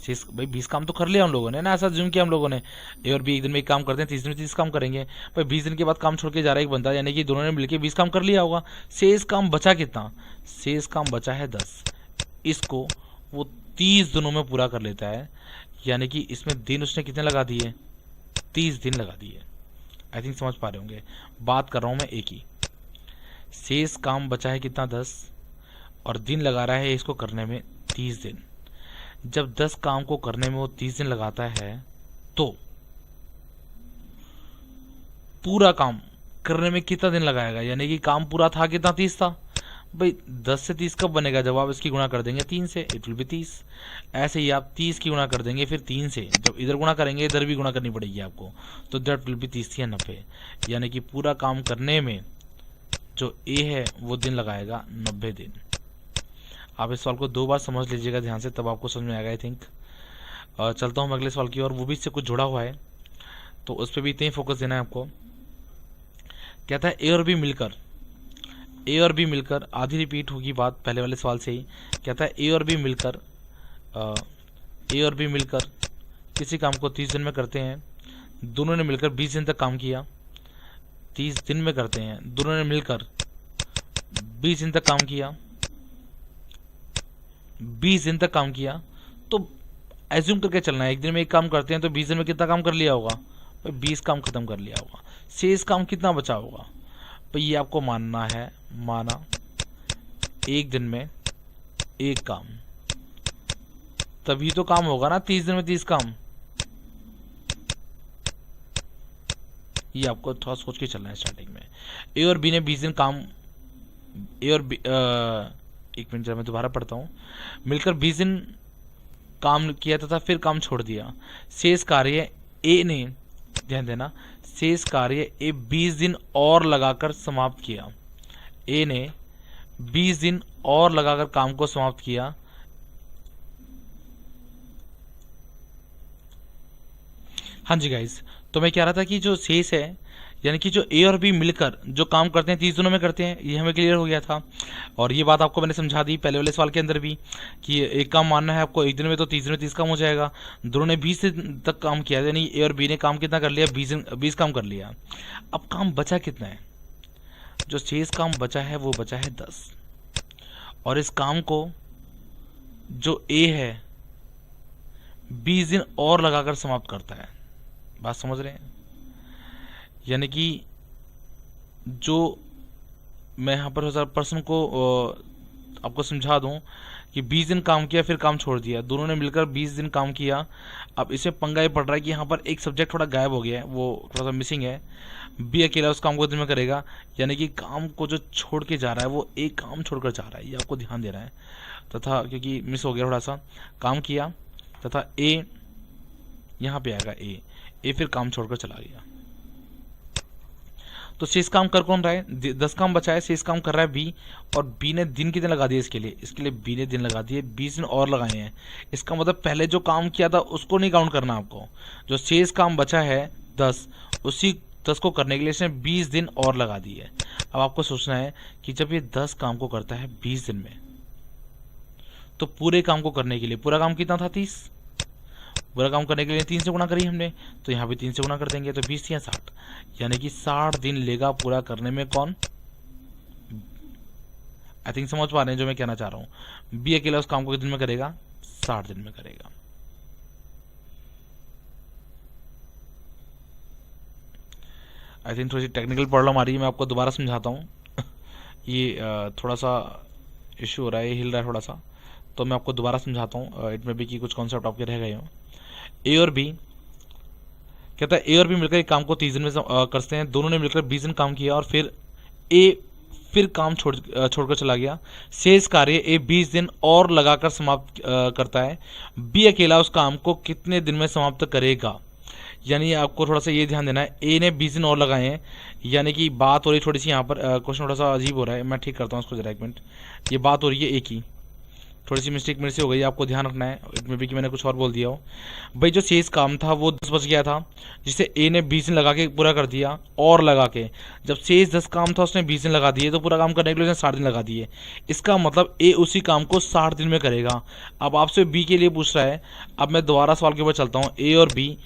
शेष भाई 20 काम तो कर लिया हम लोगों ने ना, ऐसा जूम किया हम लोगों ने। ए और बी एक दिन में एक काम करते हैं, 30 दिन में 30 काम करेंगे। भाई 20 दिन के बाद काम छोड़ के जा रहा है एक बंदा, यानी कि दोनों ने मिलकर 20 काम कर लिया होगा। शेष काम बचा कितना? शेष काम बचा है 10। इसको वो 30 दिनों में पूरा कर लेता है, यानी कि इसमें दिन उसने कितने लगा दिए? 30 दिन लगा दिए। आई थिंक समझ पा रहे होंगे, बात कर रहा हूं मैं एक ही। शेष काम बचा है कितना? 10 और दिन लगा रहा है इसको करने में 30 दिन। जब 10 काम को करने में वो 30 दिन लगाता है तो पूरा काम करने में कितना दिन लगाएगा? यानी कि काम पूरा था कितना? 30 था। भाई 10 से 30 कब बनेगा? जब आप इसकी गुणा कर देंगे 3 से, इट विल बी 30। ऐसे ही आप 30 की गुणा कर देंगे फिर 3 से, जब इधर गुणा करेंगे इधर भी गुणा करनी पड़ेगी आपको, तो दैट विल बी 30 या 90। यानी कि पूरा काम करने में जो ए है वो दिन लगाएगा 90 दिन। आप इस सवाल को 2 बार समझ लीजिएगा ध्यान से, तब आपको समझ में आएगा आई थिंक। चलता हूँ अगले सवाल की ओर, वो भी इससे कुछ जुड़ा हुआ है तो उस पर भी इतना ही फोकस देना है आपको। कहता है ए और बी मिलकर आधी रिपीट होगी बात पहले वाले सवाल से ही। कहता है ए और बी मिलकर किसी काम को 30 दिन में करते हैं। दोनों ने मिलकर 20 दिन तक काम किया। 30 दिन में करते हैं, दोनों ने मिलकर 20 दिन तक काम किया, 20 दिन तक काम किया, तो एज्यूम करके चलना है एक दिन में एक काम करते हैं तो 20 दिन में कितना काम कर लिया होगा भाई, 20 काम खत्म कर लिया होगा। शेष काम कितना बचा होगा भाई, ये आपको मानना है, माना एक दिन में एक काम, तभी तो काम होगा ना 30 दिन में 30 काम। ये आपको थोड़ा सोच के चलना है स्टार्टिंग में। ए और बी ने 20 दिन काम, ए और बी, एक मिनट जरा मैं दोबारा पढ़ता हूँ, मिलकर 20 दिन काम किया तथा फिर काम छोड़ दिया। शेष कार्य ए ने, ध्यान देना, शेष कार्य ए 20 दिन और लगाकर समाप्त किया। ए ने 20 दिन और लगाकर काम को समाप्त किया। हाँ जी गाइस, तो मैं कह रहा था कि जो शेष है, यानी कि जो ए और बी मिलकर जो काम करते हैं 30 दिनों में करते हैं, ये हमें क्लियर हो गया था। और ये बात आपको मैंने समझा दी पहले वाले सवाल के अंदर भी कि एक काम मानना है आपको एक दिन में, तो 30 दिन में 30 काम हो जाएगा। दोनों ने 20 दिन तक काम किया, यानी ए और बी ने काम कितना कर लिया, 20 काम कर लिया। अब काम बचा कितना है, जो शेष काम बचा है वो बचा है 10, और इस काम को जो ए है 20 दिन और लगाकर समाप्त करता है। बात समझ रहे हैं? यानी कि जो मैं यहाँ पर पर्सन को आपको समझा दूं कि 20 दिन काम किया फिर काम छोड़ दिया, दोनों ने मिलकर 20 दिन काम किया। अब इसमें पंगा ये पड़ रहा है कि यहाँ पर एक सब्जेक्ट थोड़ा गायब हो गया है, वो थोड़ा सा मिसिंग है। बी अकेला उस काम को दिन में करेगा, यानी कि काम को जो छोड़ के जा रहा है वो एक काम छोड़कर जा रहा है, ये आपको ध्यान देना है। तथा क्योंकि मिस हो गया थोड़ा सा, काम किया तथा ए यहाँ पे आएगा, ए फिर काम छोड़कर चला गया। तो शेष काम कर कौन रहा है, 10 काम बचा है, शेष काम कर रहा है बी, और बी ने दिन कितने लगा दिए इसके लिए बी ने दिन लगा दिए, 20 दिन और लगाए हैं। इसका मतलब पहले जो काम किया था उसको नहीं काउंट करना आपको, जो शेष काम बचा है 10, उसी 10 को करने के लिए इसने 20 दिन और लगा दिए। अब आपको सोचना है कि जब ये 10 काम को करता है 20 दिन में, तो पूरे काम को करने के लिए, पूरा काम कितना था 30, पूरा काम करने के लिए 3 से गुणा करी हमने, तो यहाँ भी 3 से गुणा कर देंगे, तो 20 या 60, यानी कि 60 दिन लेगा पूरा करने में। कौन? आई थिंक समझ पा रहे हैं जो मैं कहना चाह रहा हूँ। बी अकेला उस काम को कितने दिन में करेगा, 60 दिन में करेगा। आई थिंक थोड़ी सी टेक्निकल प्रॉब्लम आ रही है, मैं आपको दोबारा समझाता हूँ। ये थोड़ा सा इश्यू हो रहा है, हिल रहा है थोड़ा सा, तो मैं आपको दोबारा समझाता हूँ। इट में भी कि कुछ कॉन्सेप्ट आपके रह गए हो। ए और बी कहता है, ए और बी मिलकर एक काम को 30 दिन में करते हैं, दोनों ने मिलकर 20 दिन काम किया और फिर ए फिर काम छोड़कर चला गया। शेष कार्य ए 20 दिन और लगाकर समाप्त करता है। बी अकेला उस काम को कितने दिन में समाप्त करेगा? यानी आपको थोड़ा सा ये ध्यान देना है, ए ने 20 दिन और लगाए हैं, यानी कि बात हो रही थोड़ी सी यहाँ पर क्वेश्चन थोड़ा सा अजीब हो रहा है, मैं ठीक करता हूँ उसको जरा एक मिनट। ये बात हो रही है ए की, थोड़ी सी मिस्टेक मेरे से हो गई, आपको ध्यान रखना है इसमें भी कि मैंने कुछ और बोल दिया हो। भाई जो शेष काम था वो 10 बच गया था, जिसे ए ने 20 दिन लगा के पूरा कर दिया, और लगा के जब शेष 10 काम था उसने 20 दिन लगा दिए, तो पूरा काम करने के लिए उसने 60 दिन लगा दिए। इसका मतलब ए उसी काम को 60 दिन में करेगा। अब आपसे बी के लिए पूछ रहा है, अब मैं दोबारा सवाल के ऊपर चलता हूँ। ए और बी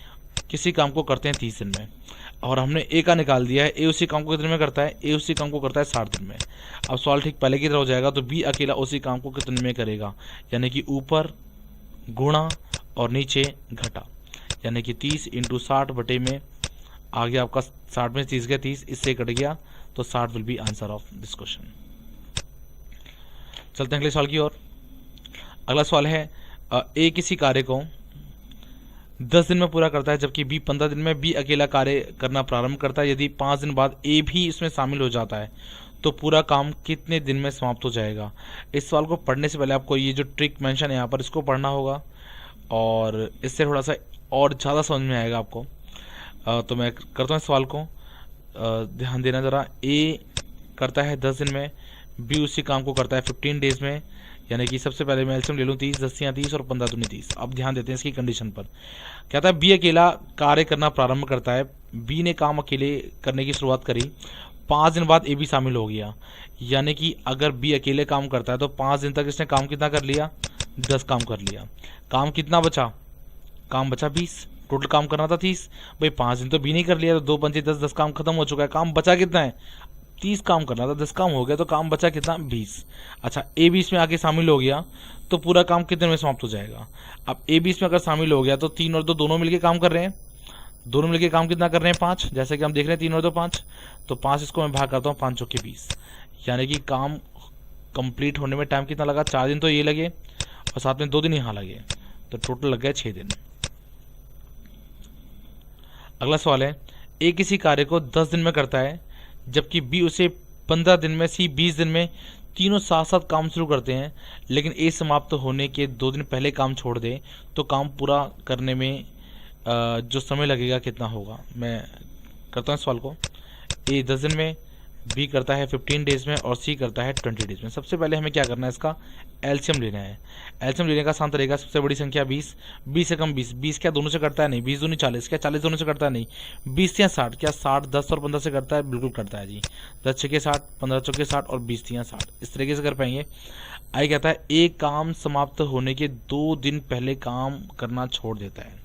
किसी काम को करते हैं 30 दिन में, और हमने ए का निकाल दिया है, ए उसी काम को कितने में करता है, ए उसी काम को करता है 60 दिन में। अब सवाल ठीक पहले की तरह हो जाएगा, तो बी अकेला उसी काम को कितने में करेगा, यानी कि ऊपर गुणा और नीचे घटा, यानी कि 30 × 60 बटे में आ गया आपका 60 में 30 गया 30, इससे कट गया, तो 60 will be answer of this question. चलते हैं अगले सवाल की ओर। अगला सवाल है, ए किसी कार्य को 10 दिन में पूरा करता है, जबकि बी 15 दिन में। बी अकेला कार्य करना प्रारंभ करता है, यदि 5 दिन बाद ए भी इसमें शामिल हो जाता है, तो पूरा काम कितने दिन में समाप्त हो जाएगा? इस सवाल को पढ़ने से पहले आपको ये जो ट्रिक मेंशन है यहाँ पर, इसको पढ़ना होगा, और इससे थोड़ा सा और ज़्यादा समझ में आएगा आपको। तो मैं करता हूँ इस सवाल को, ध्यान देना ज़रा। ए करता है 10 दिन में, बी उसी काम को करता है 15 डेज में, यानी कि सबसे पहले मैं एलसीएम ले लूँ 30, 10 या 30 और 15 दूनी 30। अब ध्यान देते हैं इसकी कंडीशन पर। कहता है बी अकेला कार्य करना प्रारंभ करता है, बी ने काम अकेले करने की शुरुआत करी, 5 दिन बाद ए भी शामिल हो गया, यानी कि अगर बी अकेले काम करता है तो 5 दिन तक इसने काम कितना कर लिया, 10 काम कर लिया। काम कितना बचा, काम बचा 20, टोटल काम करना था 30, भाई 5 दिन तो बी नहीं कर लिया, तो 2 पंचे 10, 10 काम खत्म हो चुका है, काम बचा कितना है 30 काम करना था, 10 काम हो गया, तो काम बचा कितना 20। अच्छा ए भी इसमें आके शामिल हो गया तो पूरा काम कितने में समाप्त हो जाएगा। अब ए भी इसमें अगर शामिल हो गया तो 3 और 2 दोनों मिलके काम कर रहे हैं, दोनों मिलके काम कितना कर रहे हैं 5, जैसे कि हम देख रहे हैं 3 और 2 5, तो 5 इसको मैं भाग करता हूँ 5 चौके 20, यानी कि काम कंप्लीट होने में टाइम कितना लगा 4 दिन तो ये लगे और साथ में 2 दिन यहाँ लगे, तो टोटल लग गया 6 दिन। अगला सवाल है ए किसी कार्य को 10 दिन में करता है जबकि बी उसे 15 दिन में, सी 20 दिन में, तीनों साथ साथ काम शुरू करते हैं, लेकिन ए समाप्त होने के 2 दिन पहले काम छोड़ दे तो काम पूरा करने में जो समय लगेगा कितना होगा। मैं करता हूँ सवाल को। ए 10 दिन में, बी करता है 15 डेज में और सी करता है 20 डेज में। सबसे पहले हमें क्या करना है, इसका एलसीएम लेना है। एलसीएम लेने का आसान तरीका, सबसे बड़ी संख्या 20, 20 से कम 20, 20 क्या दोनों से करता है नहीं, 20 दूनी 40, क्या 40 दोनों से करता है नहीं, 20 या 60, क्या 60 10 और 15 से करता है, बिल्कुल करता है जी, 10 छके 60, 15 चौके 60 और 20 तियां 60, इस तरीके से कर पाएंगे। आई कहता है एक काम समाप्त होने के 2 दिन पहले काम करना छोड़ देता है,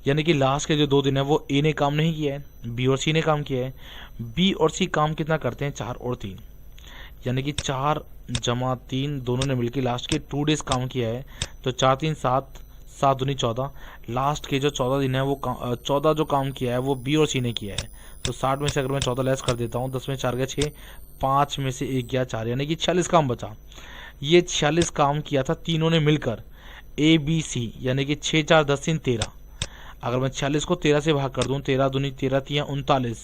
यानी कि लास्ट के जो 2 दिन है वो ए ने काम नहीं किया है, बी और सी ने काम किया है। बी और सी काम कितना करते हैं 4 और 3, यानी कि 4 जमा 3 दोनों ने मिलकर लास्ट के 2 डेज काम किया है, तो 4 3 7, 7 दूनी 14, लास्ट के जो 14 दिन है वो 14 जो काम किया है वो बी और सी ने किया है, तो 60 में से अगर मैं 14 लेस कर देता हूँ, 10 में 4 गया 6, 5 में से 1 गया 4, यानी कि 46 काम बचा। ये 46 काम किया था तीनों ने मिलकर, ए बी सी, यानी कि 6 4 10 3 13। अगर मैं 46 को 13 से भाग कर दूं, 13 दूनी 13 तियां 39,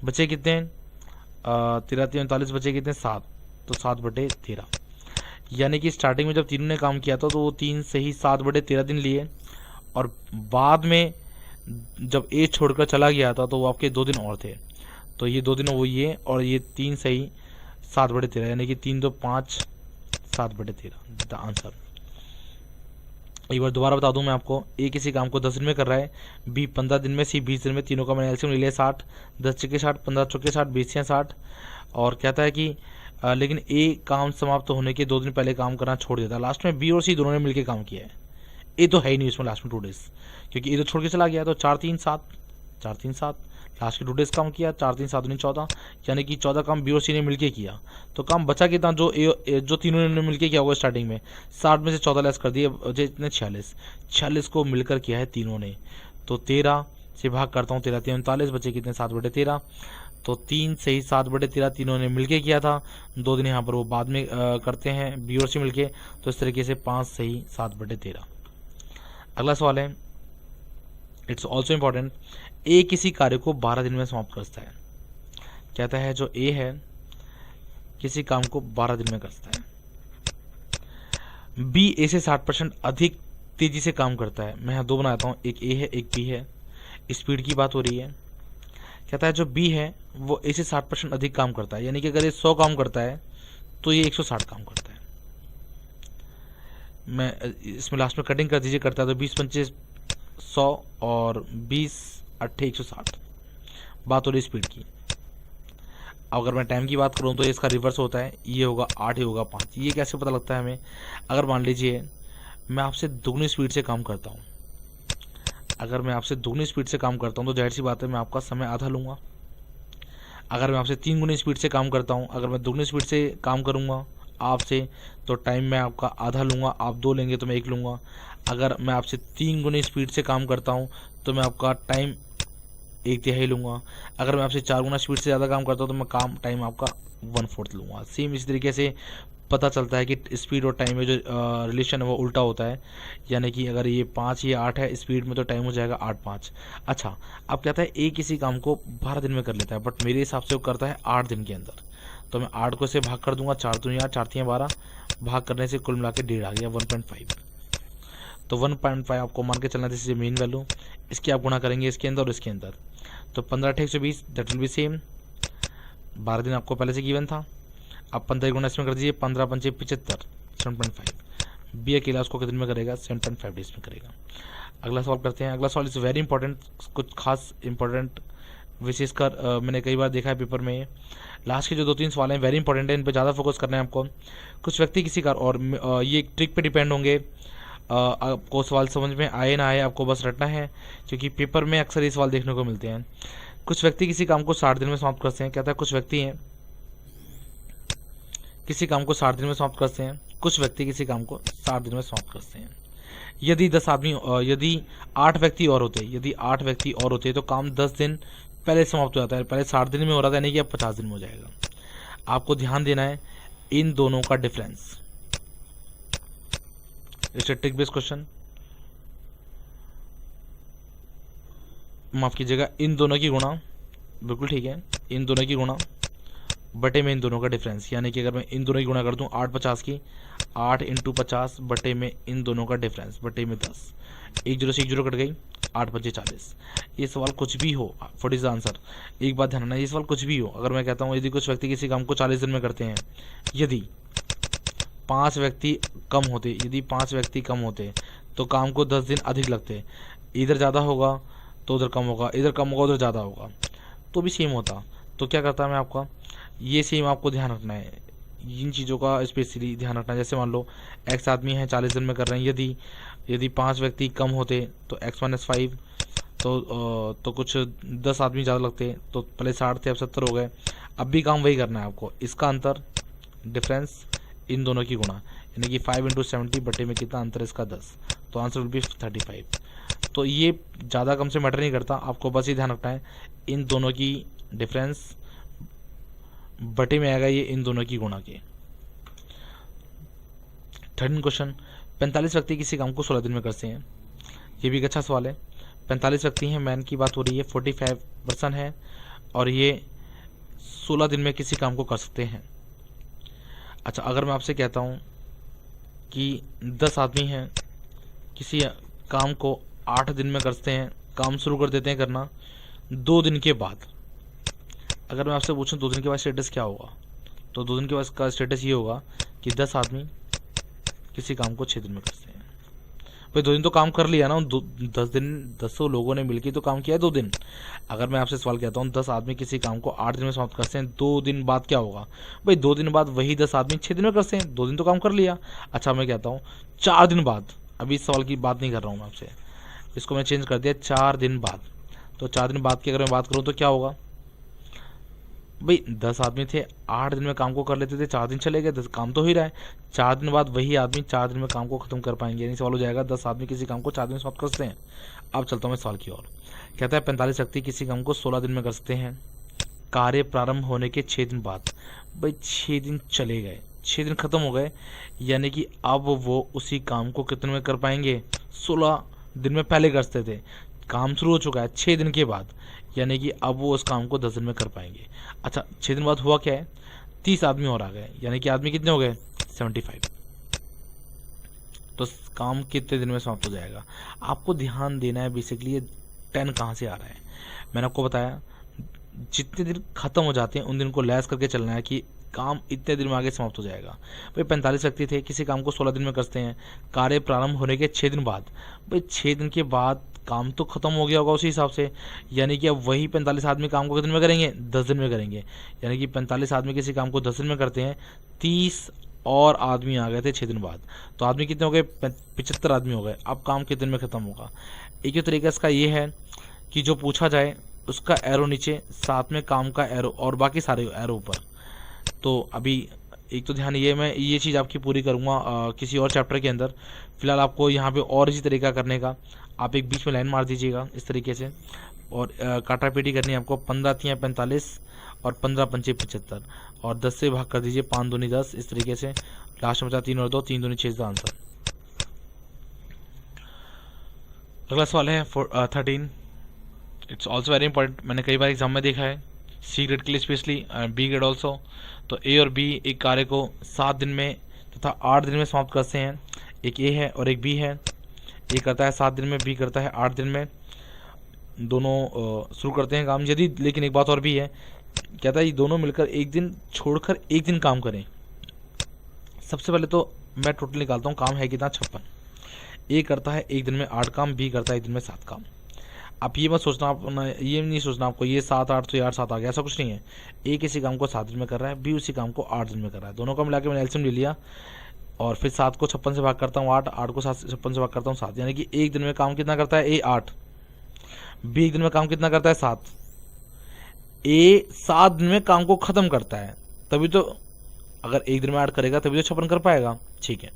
बचे कितने 13 तियां 39, बचे कितने 7, तो 7/13, यानी कि स्टार्टिंग में जब तीनों ने काम किया था तो वो 3 से ही 7/13 दिन लिए, और बाद में जब ए छोड़कर चला गया था तो वो आपके 2 दिन और थे, तो ये 2 दिन वो ये और ये 3 से ही 7/13, यानी कि 3 2 5 7/13 द आंसर। एक बार दोबारा बता दूं मैं आपको, ए किसी काम को 10 दिन में कर रहा है, बी 15 दिन में, सी 20 दिन में, तीनों का मैंने एलसीएम ले लिया 60, 10 छक्के 60, 15 चौके 60, 20 या 60, और कहता है कि लेकिन ए काम समाप्त होने के 2 दिन पहले काम करना छोड़ देता है। लास्ट में बी और सी दोनों ने मिलकर काम किया है, ए तो है ही नहीं उसमें लास्ट में 2 डेज, क्योंकि ए तो छोड़ के चला गया, तो 4 3 7, 4 3 7 लास्ट के 2 डेज काम किया, 4 3 7 दूनी 14, यानी कि 14 काम बी और सी ने मिलके किया, तो काम बचा कितना जो तीनों ने मिलके किया होगा स्टार्टिंग में, 60 में से 14 लेस कर दिए, जितने 46 को मिलकर किया है तीनों ने, तो 13 से भाग करता हूँ, 13 3 39, बचे कितने 7/13, तो 3 से ही 7/13 तीनों ने मिलके किया था, 2 दिन यहाँ पर वो बाद में करते हैं बी और सी मिलके, तो इस तरीके से 5 से ही 7/13। अगला सवाल है, इट्स ऑल्सो इम्पॉर्टेंट, ए किसी कार्य को 12 दिन में समाप्त करता है। कहता है जो ए है किसी काम को 12 दिन में करता है, बी ए से 60% अधिक तेजी से काम करता है। मैं यहाँ 2 बनाता हूँ, एक ए है एक बी है, स्पीड की बात हो रही है। कहता है जो बी है वो ए से 60% अधिक काम करता है, यानी कि अगर ये 100 काम करता है तो ये 160 काम करता है। मैं इसमें लास्ट में कटिंग कर दीजिए, करता है तो 20 पंचे 100 और 20 8 160, बात हो रही स्पीड की। अगर मैं टाइम की बात करूं तो इसका रिवर्स होता है, ये होगा 8, ये होगा 5। ये कैसे पता लगता है हमें, अगर मान लीजिए मैं आपसे दुगनी स्पीड से काम करता हूं, अगर मैं आपसे दुगनी स्पीड से काम करता हूं तो जाहिर सी बात है मैं आपका समय आधा लूँगा। अगर मैं आपसे 3 गुनी स्पीड से काम करता हूं, अगर मैं दुगनी स्पीड से काम करूँगा आपसे तो टाइम मैं आपका आधा लूँगा, आप 2 लेंगे तो मैं 1 लूँगा। अगर मैं आपसे 3 गुनी स्पीड से काम करता हूँ तो मैं आपका टाइम 1/3 लूँगा। अगर मैं आपसे 4 गुना स्पीड से ज़्यादा काम करता हूँ तो मैं टाइम आपका 1/4 लूँगा। सेम इसी तरीके से पता चलता है कि स्पीड और टाइम में जो रिलेशन है वो उल्टा होता है, यानी कि अगर ये 5 या 8 है स्पीड में तो टाइम हो जाएगा 8 5। अच्छा, अब कहता है ए किसी काम को 12 दिन में कर लेता है, बट मेरे हिसाब से वो करता है 8 दिन के अंदर, तो मैं 8 को से भाग कर दूंगा, 4 दूनी 8, 4 तियां 12, भाग करने से कुल मिला के 1.5 आ गया 1.5। तो 1.5 आपको मान के चलना, दिस इज मेन वैल्यू। इसकी आप गुणा करेंगे इसके अंदर और इसके अंदर, तो 15 8 120, दैट विल बी सेम। 12 दिन आपको पहले से गिवन था, अब 15 गुना इसमें कर दीजिए, 15 पंचे 75, 7.5। बी अकेला उसको कितने में करेगा, 7.5 डेज में करेगा। अगला सवाल करते हैं। अगला सवाल इज वेरी इंपॉर्टेंट, कुछ खास इंपॉर्टेंट विशेषकर मैंने कई बार देखा है पेपर में। लास्ट के जो 2-3 सवाल हैं वेरी इंपॉर्टेंट है, इन पर ज़्यादा फोकस करना है आपको। कुछ व्यक्ति किसी कार, और ये ट्रिक पे डिपेंड होंगे, आपको सवाल समझ में आए ना आए, आपको बस रटना है, क्योंकि पेपर में अक्सर ये सवाल देखने को मिलते हैं। कुछ व्यक्ति किसी काम को 60 दिन में समाप्त करते हैं। कहता है कुछ व्यक्ति हैं किसी काम को 60 दिन में समाप्त करते हैं। कुछ व्यक्ति किसी काम को 60 दिन में समाप्त करते हैं। यदि 10 आदमी यदि 8 व्यक्ति और होते तो काम 10 दिन पहले समाप्त हो जाता है। पहले 60 दिन में हो रहा था, यानी कि अब 50 दिन में हो जाएगा। आपको ध्यान देना है इन दोनों का difference. It's a trick based question. माफ कीजिएगा, इन दोनों की गुणा, बिल्कुल ठीक है, इन दोनों की गुणा बटे में इन दोनों का डिफरेंस। यानी कि अगर मैं इन दोनों की गुणा कर दूं 8 50 की, 8 × 50 बटे में इन दोनों का डिफरेंस बटे में 10। 1 0 से 1 0 कट गई, 8 5 40। ये सवाल कुछ भी हो, व्हाट इज द आंसर। एक बात ध्यान रखना, ये सवाल कुछ भी हो, अगर मैं कहता हूँ यदि कुछ व्यक्ति किसी काम को 40 दिन में करते हैं, यदि 5 व्यक्ति कम होते तो काम को 10 दिन अधिक लगते। इधर ज़्यादा होगा तो उधर कम होगा, इधर कम होगा उधर ज़्यादा होगा, तो भी सेम होता। तो क्या करता है मैं आपका, ये सेम आपको ध्यान रखना है, इन चीज़ों का स्पेशली ध्यान रखना है। जैसे मान लो x आदमी है 40 दिन में कर रहे हैं, यदि 5 व्यक्ति कम होते तो x - 5, तो कुछ 10 आदमी ज़्यादा लगते, तो पहले 60 थे अब 70 हो गए। अब भी काम वही करना है आपको, इसका अंतर डिफरेंस इन दोनों की गुणा, यानी कि 5 × 70 बटे में कितना अंतर, इसका 10, तो आंसर विल बी 35। तो ये ज़्यादा कम से मैटर नहीं करता, आपको बस ये ध्यान रखना है इन दोनों की डिफरेंस बटे में आएगा ये इन दोनों की गुणा के। 13 क्वेश्चन, 45 व्यक्ति किसी काम को 16 दिन में करते हैं। ये भी एक अच्छा सवाल है। 45 व्यक्ति हैं, मैन की बात हो रही है, 45 पर्सन है और ये 16 दिन में किसी काम को कर सकते हैं। अच्छा, अगर मैं आपसे कहता हूँ कि 10 आदमी हैं, किसी काम को 8 दिन में करते हैं, काम शुरू कर देते हैं करना 2 दिन के बाद। अगर मैं आपसे पूछूं 2 दिन के बाद स्टेटस क्या होगा, तो 2 दिन के बाद का स्टेटस ये होगा कि 10 आदमी किसी काम को 6 दिन में करते हैं। भाई 2 दिन तो काम कर लिया ना, 10 दिन 10 लोगों ने मिलकर तो काम किया है 2 दिन। अगर मैं आपसे सवाल कहता हूँ 10 आदमी किसी काम को 8 दिन में समाप्त करते हैं, 2 दिन बाद क्या होगा, भाई 2 दिन बाद वही 10 आदमी 6 दिन में करते हैं, 2 दिन तो काम कर लिया। अच्छा, मैं कहता हूँ 4 दिन बाद, अभी इस सवाल की बात नहीं कर रहा हूँ मैं आपसे, इसको मैं चेंज कर दिया 4 दिन बाद। तो 4 दिन बाद की अगर मैं बात करूँ तो क्या होगा, भाई 10 आदमी थे, 8 दिन में काम को कर लेते थे, 4 दिन चले गए, 10 काम तो हो ही रहा है। 4 दिन बाद वही आदमी 4 दिन में काम को खत्म कर पाएंगे, यानी सवाल हो जाएगा 10 आदमी किसी काम को 4 दिन में समाप्त कर सकते हैं। अब चलता हूँ मैं सवाल की ओर। कहता है 45 व्यक्ति किसी काम को 16 दिन में कर सकते हैं, कार्य प्रारंभ होने के 6 दिन बाद। भाई 6 दिन चले गए, 6 दिन खत्म हो गए, यानी कि अब वो उसी काम को कितने में कर पाएंगे, 16 दिन में पहले कर सकते थे, काम शुरू हो चुका है 6 दिन के बाद, यानी कि अब वो उस काम को 10 दिन में कर पाएंगे। अच्छा, 6 दिन बाद हुआ क्या है, 30 आदमी और आ गए, यानी कि आदमी कितने हो गए, 75। तो काम कितने दिन में समाप्त हो जाएगा। आपको ध्यान देना है बेसिकली ये 10 कहाँ से आ रहा है। मैंने आपको बताया जितने दिन खत्म हो जाते हैं उन दिन को लैस करके चलना है कि काम इतने दिन में आगे समाप्त हो जाएगा। भाई 45 व्यक्ति थे, किसी काम को 16 दिन में करते हैं, कार्य प्रारंभ होने के 6 दिन बाद। भाई 6 दिन के बाद काम तो खत्म हो गया होगा उसी हिसाब से, यानी कि अब वही 45 आदमी काम को कितने में करेंगे, 10 दिन में करेंगे। यानी कि 45 आदमी किसी काम को 10 दिन में करते हैं, 30 और आदमी आ गए थे 6 दिन बाद, तो आदमी कितने हो गए, 75 आदमी हो गए। अब काम कितने दिन में खत्म होगा। एक ही तरीका इसका ये है कि जो पूछा जाए उसका एरो नीचे, साथ में काम का एरो और बाकी सारे एरो ऊपर। तो अभी एक तो ध्यान ये, मैं ये चीज़ आपकी पूरी करूँगा किसी और चैप्टर के अंदर। फिलहाल आपको यहाँ पे और इसी तरीका करने का, आप एक बीच में लाइन मार दीजिएगा इस तरीके से, और काटा पीटी करनी है आपको। 15 × 3 = 45 और 15 × 5 = 75 और 10 से भाग कर दीजिए, 5 दूनी 10, इस तरीके से लास्ट में बचा 3 और 2, 3 दूनी 6 का आंसर। अगला सवाल है 13। इट्स ऑल्सो वेरी इंपॉर्टेंट, मैंने कई बार एग्जाम में देखा है, सी ग्रेड के लिए स्पेशली, बी ग्रेड ऑल्सो। तो ए और बी एक कार्य को 7 दिन में तथा 8 दिन में समाप्त करते हैं। एक ए है और एक बी है, ए करता है 7 दिन में, बी करता है 8 दिन में, दोनों शुरू करते हैं काम। यदि, लेकिन एक बात और भी है, कहता है ये दोनों मिलकर एक दिन छोड़कर एक दिन काम करें। सबसे पहले तो मैं टोटल निकालता हूँ, काम है कितना, 56। ए करता है एक दिन में 8 काम, बी करता है एक दिन में 7 काम। आप ये मत सोचना, आप ये नहीं सोचना आपको ये 7 8 तो यार 7 आ गया, ऐसा कुछ नहीं है। ए किसी काम को 7 दिन में कर रहा है, बी उसी काम को 8 दिन में कर रहा है, दोनों का मिला के मैंने एलसीएम ले लिया। और फिर 7 को 56 से भाग करता हूँ 8, 8 को 7 से 56 से भाग करता हूँ 7, यानी कि एक दिन में काम कितना करता है ए 8, बी एक दिन में काम कितना करता है 7, ए 7 दिन में काम को खत्म करता है, तभी तो अगर एक दिन में 8 करेगा तभी तो 56 कर पाएगा। ठीक है,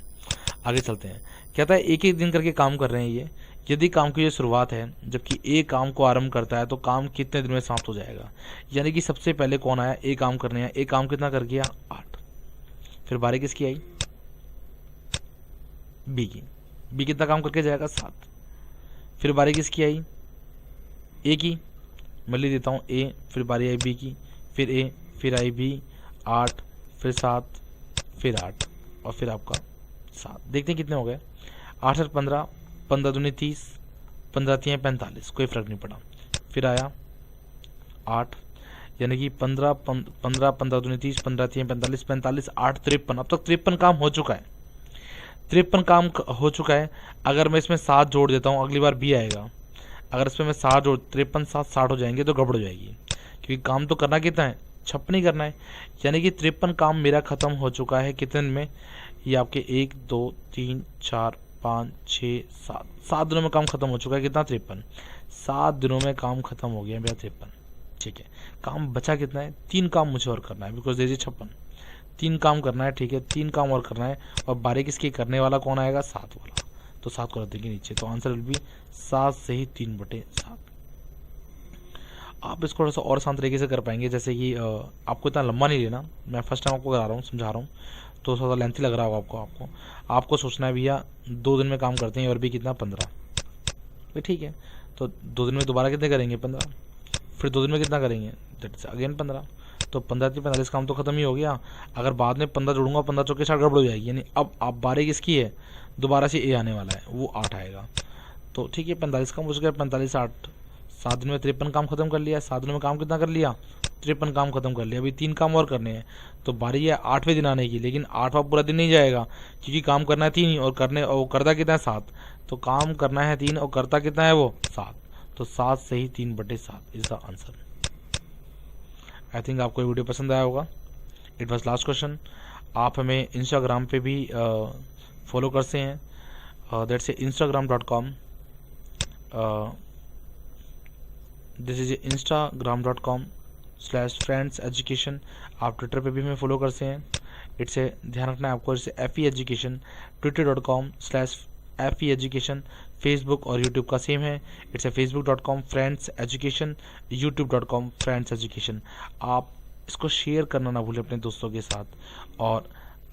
आगे चलते हैं। कहता है एक एक दिन करके काम कर रहे हैं ये, यदि काम की ये शुरुआत है जबकि ए काम को आरंभ करता है तो काम कितने दिन में समाप्त हो जाएगा। यानी कि सबसे पहले कौन आया, ए काम करने हैं, ए काम कितना कर गया 8, फिर बारी किसकी आई बी की, बी कितना काम करके जाएगा 7, फिर बारी किसकी आई ए की, मैं लिख देता हूँ ए, फिर बारी आई बी की, फिर ए, फिर आई बी 8, फिर 7, फिर 8 और फिर आपका 7। देखते हैं कितने हो गए, 8 और 15, 15 दूनी 30, 15 3 45, कोई फर्क नहीं पड़ा। फिर आया 8, यानी कि 15 15 दूनी 30, 15 3 45, 45 8 53। अब तक 53 काम हो चुका है, 53 काम हो चुका है। अगर मैं इसमें 7 जोड़ देता हूँ, अगली बार बी आएगा, अगर इसमें मैं 7 जोड़ 53 7 60 हो जाएंगे तो गड़बड़ हो जाएगी, क्योंकि काम तो करना कितना है 56 ही करना है। यानी कि 53 काम मेरा खत्म हो चुका है कितने में, ये आपके 1 2 3 4 5 6 7, 7 दिनों में काम खत्म हो चुका है। कितना 53, 7 दिनों में काम खत्म हो गया मेरा 53। ठीक है, काम बचा कितना है, 3 काम मुझे और करना है, बिकॉज दीजिए 56, 3 काम करना है। ठीक है, 3 काम और करना है, और बारी किसकी करने वाला कौन आएगा 7 वाला, तो 7 को रख देंगे नीचे, तो आंसर विल बी 7 से ही 3/7। आप इसको थोड़ा सा और आसान तरीके से कर पाएंगे, जैसे कि आपको इतना लंबा नहीं लेना, मैं फर्स्ट टाइम आपको करा रहा हूँ, समझा रहा हूँ, तो थोड़ा लेंथी लग रहा होगा आपको सोचना है भैया 2 दिन में काम करते हैं और भी कितना 15, भाई ठीक है, तो 2 दिन में दोबारा कितने करेंगे 15, फिर 2 दिन में कितना करेंगे दैट इज अगेन 15, तो 15 से 45 काम तो खत्म ही हो गया। अगर बाद में 15 जोड़ूंगा 15 चौके 60 गड़बड़ हो जाएगी, यानी अब आप बारी किसकी है, दोबारा से ए आने वाला है, वो 8 आएगा। तो ठीक है, 45 काम हो चुका है, 45 8, 7 दिन में 53 काम खत्म कर लिया, 7 दिन में काम कितना कर लिया 53 काम खत्म कर लिया। अभी 3 काम और करने हैं, तो बारी है 8वें दिन आने की, लेकिन 8वां पूरा दिन नहीं जाएगा, क्योंकि काम करना है 3 ही, और करता कितना है 7, तो काम करना है 3 और करता कितना है वो 7, तो 7 से ही 3/7 is the answer. I think आपको ये वीडियो पसंद आया होगा। It was last question. आप हमें इंस्टाग्राम पे भी फॉलो कर सकते हैं, that's instagram.com, this is instagram.com/friends education। आप ट्विटर पे भी हमें फॉलो कर सकते हैं, इट्स ध्यान रखना है आपको, जैसे FE education, twitter.com/FE education। Facebook और यूट्यूब का सेम है, it's facebook.com friends education, youtube.com friends education। आप इसको शेयर करना ना भूलें अपने दोस्तों के साथ, और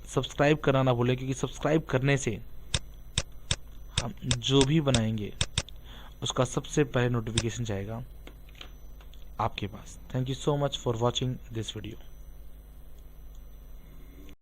सब्सक्राइब करना ना भूलें, क्योंकि सब्सक्राइब करने से हम जो भी बनाएंगे उसका सबसे पहले नोटिफिकेशन जाएगा आपके पास। Thank you so much for watching this video.